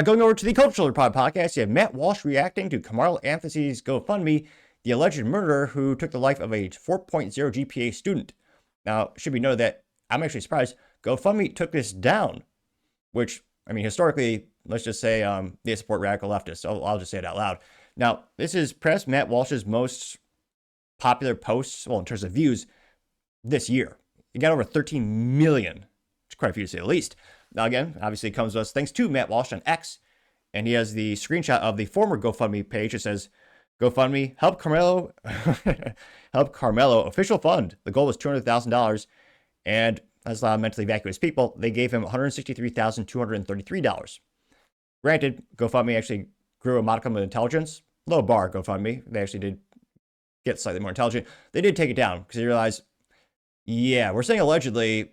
Going over to the Cultural Report podcast, you have Matt Walsh reacting to Karmelo Anthony's GoFundMe, the alleged murderer who took the life of a 4.0 GPA student. Now, it should be noted that I'm actually surprised GoFundMe took this down, which, I mean, historically, let's just say they support radical leftists. So I'll just say it out loud. Now, this is perhaps Matt Walsh's most popular posts, well, in terms of views, this year. He got over 13 million, which is quite a few to say the least. Now, again, obviously it comes to us thanks to Matt Walsh on X, and he has the screenshot of the former GoFundMe page. It says, GoFundMe, help Karmelo, help Karmelo, official fund. The goal was $200,000, and as a lot of mentally vacuous people, they gave him $163,233. Granted, GoFundMe actually grew a modicum of intelligence. Low bar, GoFundMe. They actually did get slightly more intelligent. They did take it down because they realized, yeah, we're saying allegedly,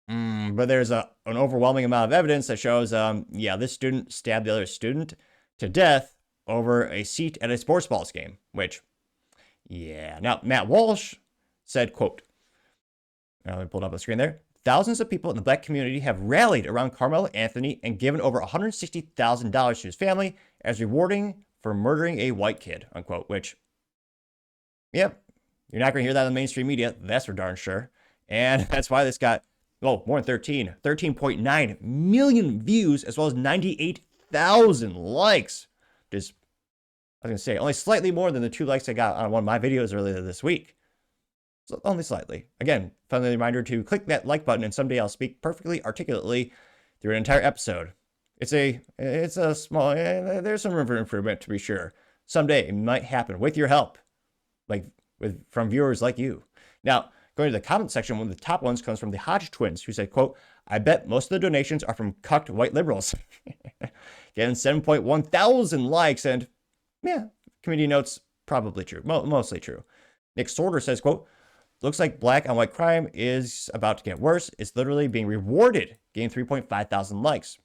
but there's an overwhelming amount of evidence that shows, yeah, this student stabbed the other student to death over a seat at a sports balls game, which, yeah. Now, Matt Walsh said, quote, now let me pull it up on the screen there. Thousands of people in the black community have rallied around Karmelo Anthony and given over $160,000 to his family as rewarding for murdering a white kid, unquote, which, yep, you're not going to hear that in the mainstream media. That's for darn sure. And that's why this got, well, more than 13.9 million views, as well as 98,000 likes. Just, I was going to say, only slightly more than the 2 likes I got on one of my videos earlier this week. So only slightly. Again, friendly reminder to click that like button, and someday I'll speak perfectly articulately through an entire episode. It's a small, there's some room for improvement, to be sure. Someday it might happen with your help, from viewers like you. Now, going to the comment section, one of the top ones comes from the Hodge twins, who said, quote, I bet most of the donations are from cucked white liberals. Getting 7.1 thousand likes, and yeah, community notes, probably true, mostly true. Nick Sorter says, quote, looks like black on white crime is about to get worse. It's literally being rewarded. Gained 3.5 thousand likes.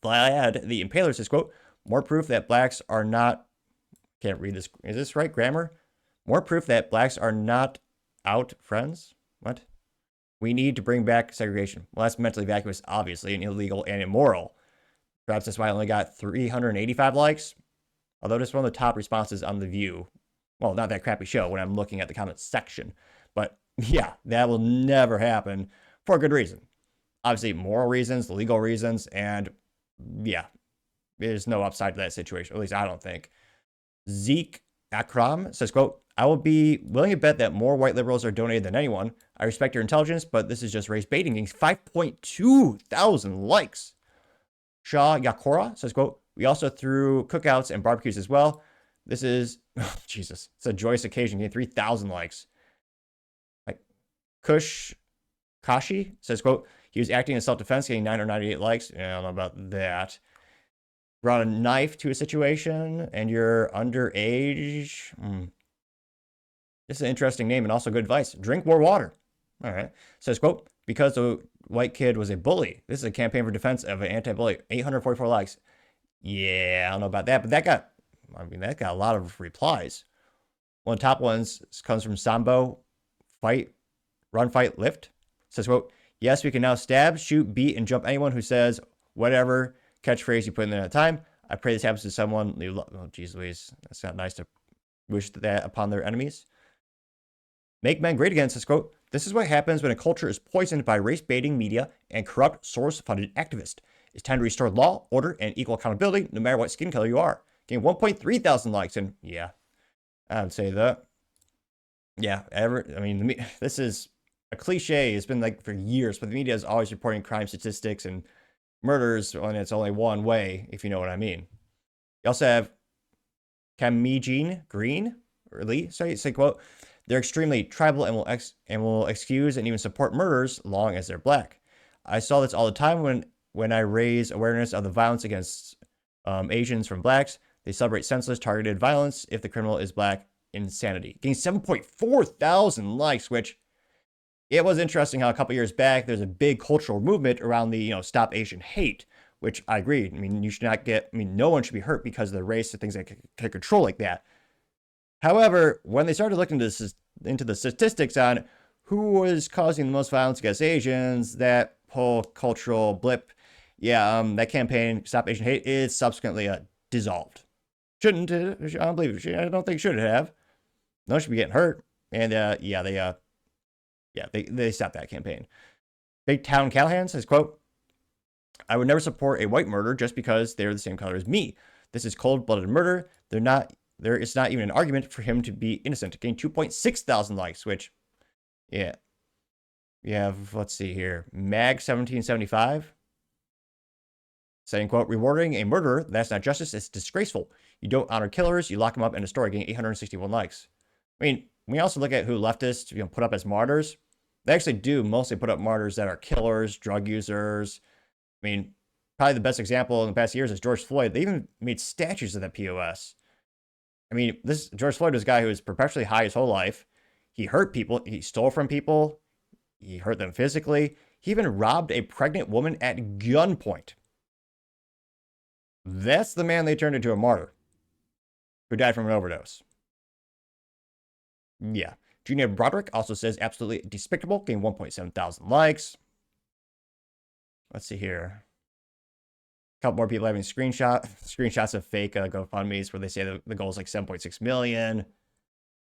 Vlad, the Impaler, says, quote, more proof that blacks are not, can't read this, is this right, grammar? More proof that blacks are not out friends? What? We need to bring back segregation. Well, that's mentally vacuous, obviously, and illegal and immoral. Perhaps that's why I only got 385 likes. Although this is one of the top responses on The View. Well, not that crappy show when I'm looking at the comments section. But yeah, that will never happen for a good reason. Obviously, moral reasons, legal reasons, and yeah, there's no upside to that situation. At least I don't think. Zeke Akram says, quote, I will be willing to bet that more white liberals are donated than anyone. I respect your intelligence, but this is just race baiting. Getting 5.2 thousand likes. Shaw Yakora says, quote, we also threw cookouts and barbecues as well. This is, oh, Jesus, it's a joyous occasion. Getting 3,000 likes. Like, Kush Kashi says, quote, he was acting in self-defense, getting 998 likes. Yeah, I don't know about that. Brought a knife to a situation, and you're underage. This is an interesting name and also good advice. Drink more water. All right. Says, quote, because the white kid was a bully. This is a campaign for defense of an anti-bully. 844 likes. Yeah, I don't know about that, but that got a lot of replies. One of the top ones comes from Sambo Run, Fight, Lift. Says, quote, yes, we can now stab, shoot, beat, and jump anyone who says whatever catchphrase you put in there at a time. I pray this happens to someone. Oh, geez Louise. That's not nice to wish that upon their enemies. Make Men Great Again says, quote, this is what happens when a culture is poisoned by race-baiting media and corrupt source-funded activists. It's time to restore law, order, and equal accountability, no matter what skin color you are. Getting 1.3 thousand likes, and yeah, I would say that. Yeah, this is a cliche. It's been like for years, but the media is always reporting crime statistics and murders when it's only one way, if you know what I mean. You also have Kamijin Green, or Lee, say, quote, they're extremely tribal and will excuse and even support murders long as they're black. I saw this all the time when I raise awareness of the violence against Asians from blacks. They celebrate senseless targeted violence if the criminal is black. Insanity. Getting 7.4 thousand likes, which it was interesting how a couple years back there's a big cultural movement around the Stop Asian Hate, which I agree. I mean, you should not no one should be hurt because of the race or things that can control like that. However, when they started looking into the statistics on who was causing the most violence against Asians, that whole cultural blip, Yeah, that campaign, Stop Asian Hate, is subsequently dissolved. Shouldn't it? I don't believe it. I don't think it should have. No one should be getting hurt. And they stopped that campaign. Big Town Callahan says, quote, I would never support a white murderer just because they're the same color as me. This is cold-blooded murder. There is not even an argument for him to be innocent. Gained 2.6 thousand likes, which, yeah. Yeah, let's see here. Mag1775 saying, quote, rewarding a murderer, that's not justice, it's disgraceful. You don't honor killers, you lock them up in a story, getting 861 likes. I mean, when you also look at who leftists put up as martyrs, they actually do mostly put up martyrs that are killers, drug users. I mean, probably the best example in the past years is George Floyd. They even made statues of that POS. I mean, this George Floyd was a guy who was perpetually high his whole life. He hurt people. He stole from people. He hurt them physically. He even robbed a pregnant woman at gunpoint. That's the man they turned into a martyr who died from an overdose. Yeah. Junior Broderick also says absolutely despicable, getting 1.7 thousand likes. Let's see here. A couple more people having screenshots of fake GoFundMes where they say the goal is like 7.6 million.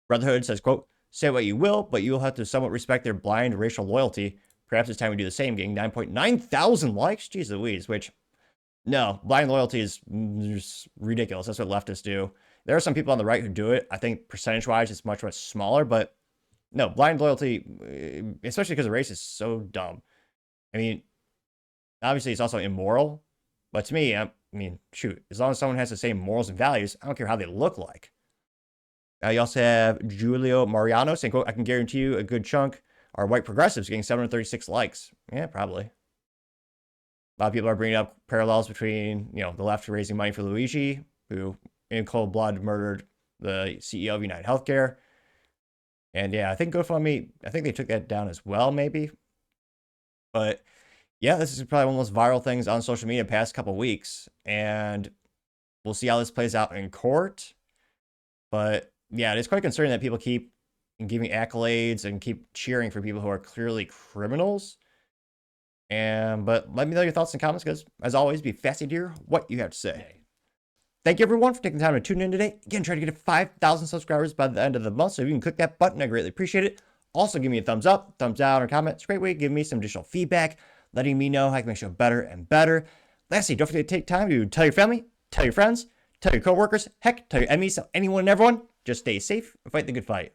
Brotherhood says, quote, say what you will, but you will have to somewhat respect their blind racial loyalty. Perhaps it's time we do the same, getting 9.9 thousand likes. Jeez Louise, which, no, blind loyalty is just ridiculous. That's what leftists do. There are some people on the right who do it. I think percentage-wise, it's much, much smaller, but no, blind loyalty, especially because of race, is so dumb. I mean, obviously, it's also immoral, but to me, I mean, shoot, as long as someone has the same morals and values, I don't care how they look like. You also have Julio Mariano saying, quote, I can guarantee you a good chunk are white progressives, getting 736 likes. Yeah, probably. A lot of people are bringing up parallels between, the left raising money for Luigi, who in cold blood murdered the CEO of United Healthcare. And yeah, I think GoFundMe, I think they took that down as well, maybe. But yeah, this is probably one of the most viral things on social media the past couple weeks. And we'll see how this plays out in court. But yeah, it's quite concerning that people keep giving accolades and keep cheering for people who are clearly criminals. But let me know your thoughts and comments, because as always, be fascinated to hear what you have to say. Thank you, everyone, for taking the time to tune in today. Again, try to get to 5,000 subscribers by the end of the month, so if you can click that button, I greatly appreciate it. Also, give me a thumbs up, thumbs down, or comment. It's a great way to give me some additional feedback, letting me know how I can make the show better and better. Lastly, don't forget to take time to tell your family, tell your friends, tell your coworkers, heck, tell your enemies, tell anyone and everyone. Just stay safe and fight the good fight.